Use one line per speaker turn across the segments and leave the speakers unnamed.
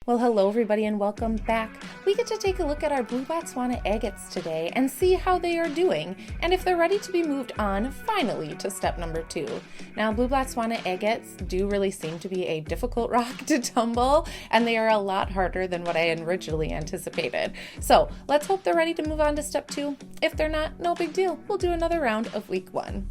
Well, hello everybody and welcome back. We get to take a look at our blue Botswana agates today and see how they are doing and if they're ready to be moved on finally to step number 2. Now, blue Botswana agates do really seem to be a difficult rock to tumble, and they are a lot harder than what I originally anticipated. So let's hope they're ready to move on to step 2. If they're not, no big deal. We'll do another round of week 1.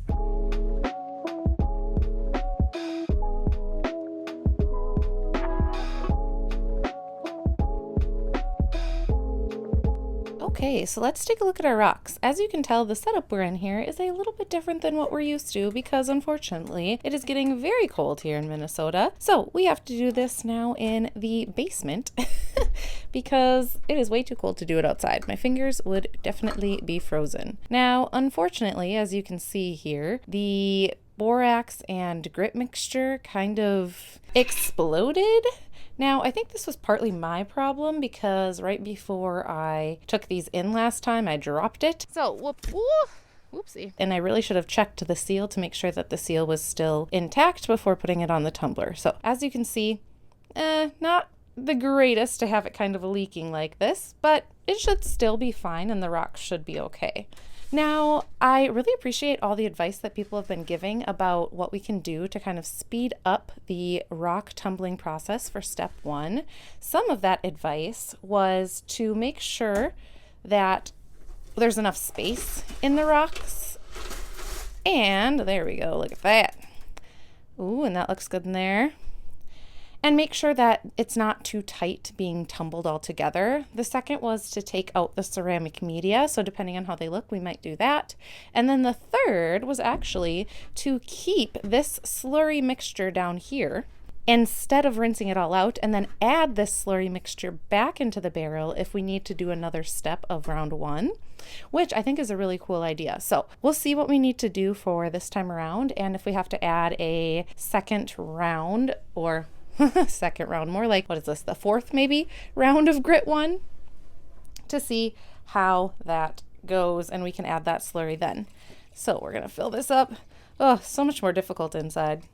Okay, so let's take a look at our rocks. As you can tell, the setup we're in here is a little bit different than what we're used to because unfortunately it is getting very cold here in Minnesota. So we have to do this now in the basement because it is way too cold to do it outside. My fingers would definitely be frozen. Now, unfortunately, as you can see here, the borax and grit mixture kind of exploded. Now, I think this was partly my problem because right before I took these in last time, I dropped it. So, whoopsie. And I really should have checked the seal to make sure that the seal was still intact before putting it on the tumbler. So, as you can see, not the greatest to have it kind of leaking like this, but it should still be fine and the rocks should be okay. Now, I really appreciate all the advice that people have been giving about what we can do to kind of speed up the rock tumbling process for step 1. Some of that advice was to make sure that there's enough space in the rocks. And there we go, look at that. Ooh, and that looks good in there. And make sure that it's not too tight being tumbled all together. The second was to take out the ceramic media. So depending on how they look, we might do that. And then the third was actually to keep this slurry mixture down here instead of rinsing it all out and then add this slurry mixture back into the barrel if we need to do another step of round 1, which I think is a really cool idea. So we'll see what we need to do for this time around and if we have to add a second round or second round, more like, what is this, the fourth maybe round of grit 1 to see how that goes and we can add that slurry then. So we're gonna fill this up. Oh, so much more difficult inside.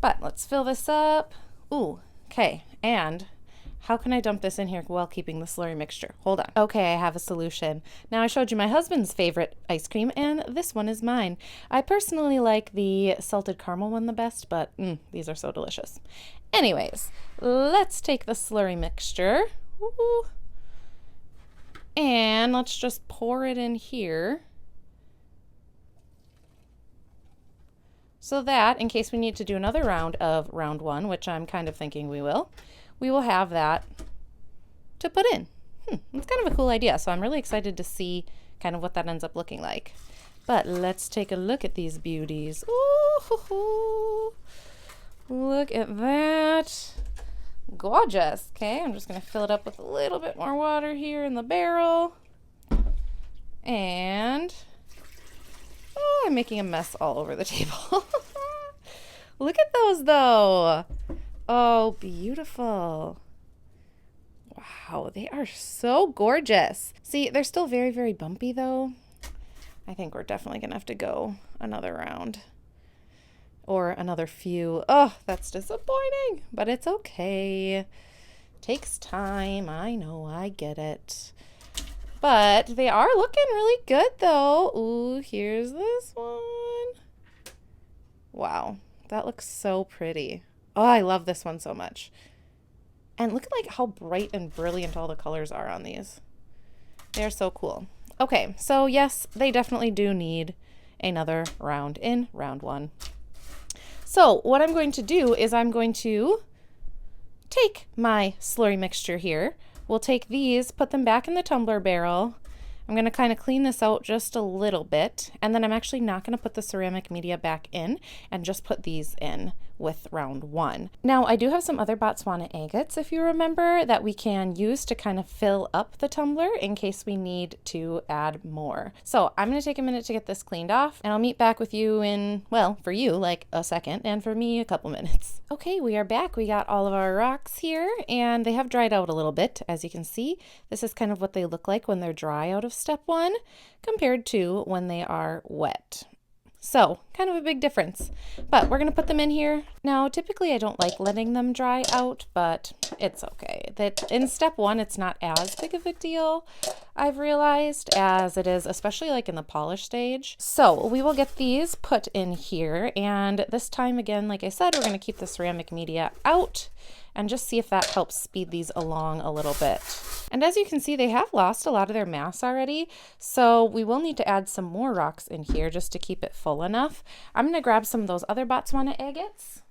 But let's fill this up. Ooh, okay, and how can I dump this in here while keeping the slurry mixture? Hold on. Okay, I have a solution. Now I showed you my husband's favorite ice cream and this one is mine. I personally like the salted caramel one the best, but these are so delicious. Anyways, let's take the slurry mixture. Ooh, and let's just pour it in here. So that, in case we need to do another round of round 1, which I'm kind of thinking we will have that to put in. It's kind of a cool idea, so I'm really excited to see kind of what that ends up looking like. But let's take a look at these beauties. Ooh, look at that. Gorgeous. Okay, I'm just going to fill it up with a little bit more water here in the barrel. And I'm making a mess all over the table. Look at those though. Oh, beautiful. Wow, they are so gorgeous. See, they're still very, very bumpy though. I think we're definitely gonna have to go another round or another few. Oh, that's disappointing, but it's okay. Takes time. I know, I get it. But they are looking really good though. Ooh, here's this one. Wow, that looks so pretty. Oh, I love this one so much. And look at like how bright and brilliant all the colors are on these. They're so cool. Okay, so yes, they definitely do need another round in round 1. So what I'm going to do is I'm going to take my slurry mixture here. We'll take these, put them back in the tumbler barrel. I'm going to kind of clean this out just a little bit, and then I'm actually not going to put the ceramic media back in and just put these in with round 1. Now, I do have some other Botswana agates, if you remember, that we can use to kind of fill up the tumbler in case we need to add more. So I'm going to take a minute to get this cleaned off, and I'll meet back with you in, well, for you, like a second, and for me, a couple minutes. Okay, we are back. We got all of our rocks here, and they have dried out a little bit, as you can see. This is kind of what they look like when they're dry out of step 1 compared to when they are wet. So kind of a big difference, but we're going to put them in here. Now, typically I don't like letting them dry out, but it's okay. That in step one, it's not as big of a deal, I've realized, as it is, especially like in the polish stage. So we will get these put in here. And this time, again, like I said, we're going to keep the ceramic media out and just see if that helps speed these along a little bit. And as you can see, they have lost a lot of their mass already, so we will need to add some more rocks in here just to keep it full enough. I'm going to grab some of those other Botswana agates,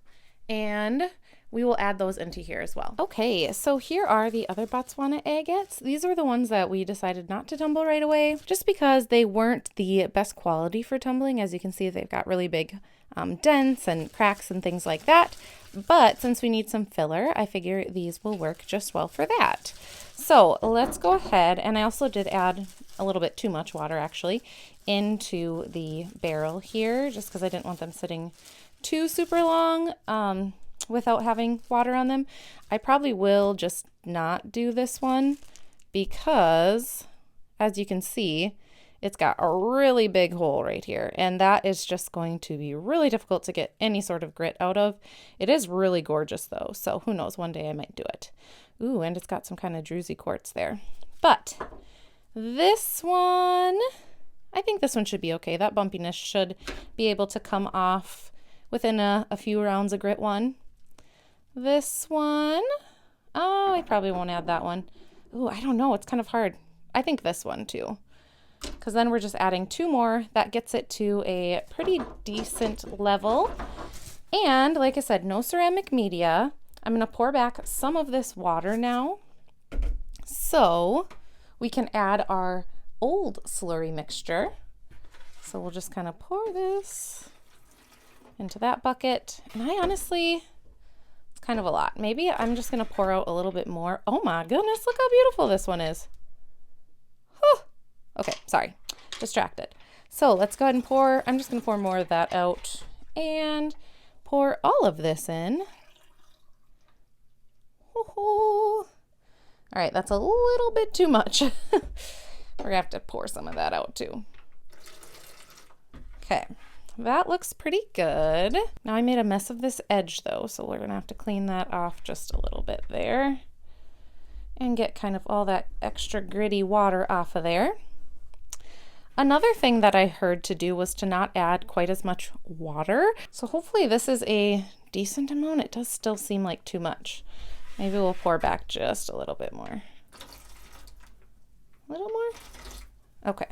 and we will add those into here as well. Okay, so here are the other Botswana agates. These are the ones that we decided not to tumble right away, just because they weren't the best quality for tumbling. As you can see, they've got really big dents and cracks and things like that. But since we need some filler, I figure these will work just well for that. So let's go ahead, and I also did add a little bit too much water actually into the barrel here, just because I didn't want them sitting too super long without having water on them. I probably will just not do this one because, as you can see, it's got a really big hole right here, and that is just going to be really difficult to get any sort of grit out of. It is really gorgeous though, so who knows, one day I might do it. Ooh, and it's got some kind of druzy quartz there. But this one, I think this one should be okay. That bumpiness should be able to come off within a few rounds of grit one. This one, oh, I probably won't add that one. Ooh, I don't know, it's kind of hard. I think this one too, because then we're just adding two more. That gets it to a pretty decent level. And like I said, no ceramic media. I'm going to pour back some of this water now so we can add our old slurry mixture. So we'll just kind of pour this into that bucket. And I honestly, it's kind of a lot. Maybe I'm just going to pour out a little bit more. Oh my goodness, look how beautiful this one is. Whew. Okay, sorry, distracted. So let's go ahead and pour. I'm just going to pour more of that out and pour all of this in. All right, that's a little bit too much. We're gonna have to pour some of that out too. Okay, that looks pretty good. Now I made a mess of this edge though, so we're gonna have to clean that off just a little bit there and get kind of all that extra gritty water off of there. Another thing that I heard to do was to not add quite as much water. So hopefully this is a decent amount. It does still seem like too much. Maybe we'll pour back just a little bit more. A little more? Okay.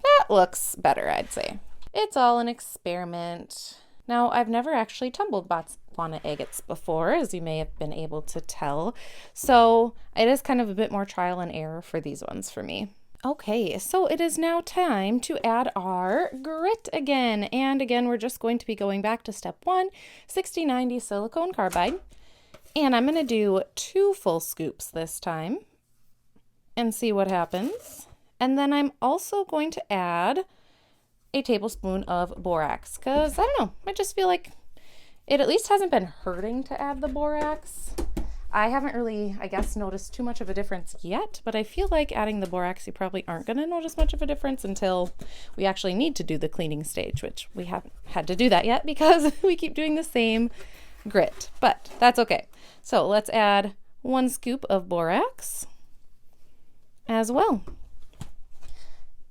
That looks better, I'd say. It's all an experiment. Now, I've never actually tumbled Botswana agates before, as you may have been able to tell. So it is kind of a bit more trial and error for these ones for me. Okay, so it is now time to add our grit again. And again, we're just going to be going back to step one, 6090 silicone carbide. And I'm going to do 2 full scoops this time and see what happens. And then I'm also going to add a tablespoon of borax because, I don't know, I just feel like it at least hasn't been hurting to add the borax. I haven't really, I guess, noticed too much of a difference yet, but I feel like adding the borax, you probably aren't going to notice much of a difference until we actually need to do the cleaning stage, which we haven't had to do that yet because we keep doing the same grit, but that's okay. So let's add 1 scoop of borax as well.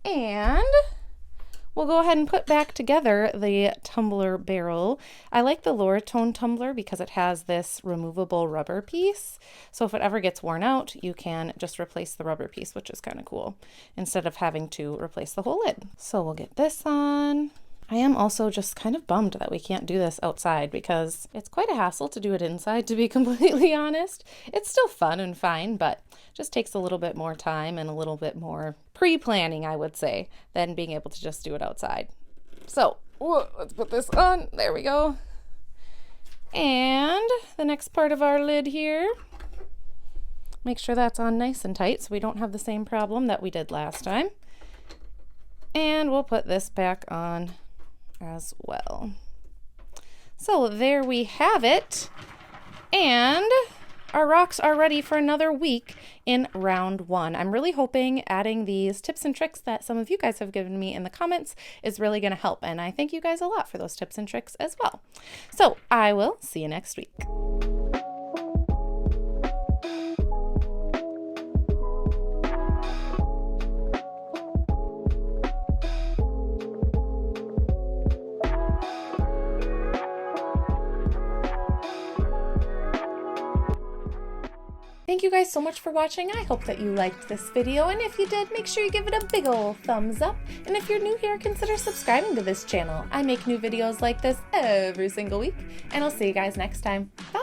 And we'll go ahead and put back together the tumbler barrel. I like the Loratone tumbler because it has this removable rubber piece. So if it ever gets worn out, you can just replace the rubber piece, which is kind of cool, instead of having to replace the whole lid. So we'll get this on. I am also just kind of bummed that we can't do this outside because it's quite a hassle to do it inside, to be completely honest. It's still fun and fine, but just takes a little bit more time and a little bit more pre-planning, I would say, than being able to just do it outside. So let's put this on. There we go. And the next part of our lid here, make sure that's on nice and tight so we don't have the same problem that we did last time. And we'll put this back on as well. So there we have it. And our rocks are ready for another week in round 1. I'm really hoping adding these tips and tricks that some of you guys have given me in the comments is really going to help. And I thank you guys a lot for those tips and tricks as well. So I will see you next week. Thank you guys so much for watching. I hope that you liked this video, and if you did, make sure you give it a big ol' thumbs up. And if you're new here, consider subscribing to this channel. I make new videos like this every single week, and I'll see you guys next time. Bye!